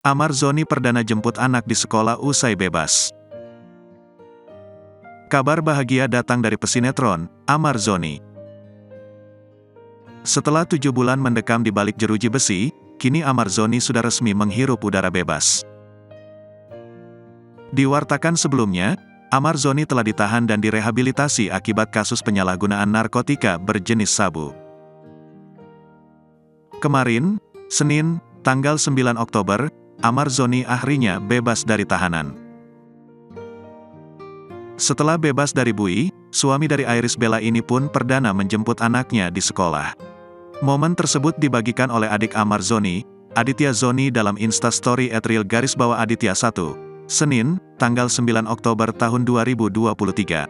Amar Zoni perdana jemput anak di sekolah usai bebas. Kabar bahagia datang dari pesinetron, Amar Zoni. Setelah 7 bulan mendekam di balik jeruji besi, kini Amar Zoni sudah resmi menghirup udara bebas. Diwartakan sebelumnya, Amar Zoni telah ditahan dan direhabilitasi akibat kasus penyalahgunaan narkotika berjenis sabu. Kemarin, Senin, tanggal 9 Oktober, Amar Zoni akhirnya bebas dari tahanan. Setelah bebas dari bui, suami dari Iris Bella ini pun perdana menjemput anaknya di sekolah. Momen tersebut dibagikan oleh adik Amar Zoni, Aditya Zoni dalam Instastory @real_aditya1, Senin, tanggal 9 Oktober tahun 2023.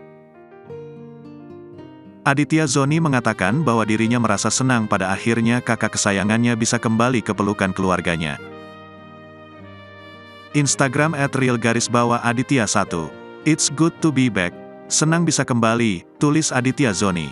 Aditya Zoni mengatakan bahwa dirinya merasa senang pada akhirnya kakak kesayangannya bisa kembali ke pelukan keluarganya. Instagram @real_aditya1. It's good to be back. Senang bisa kembali, tulis Aditya Zoni.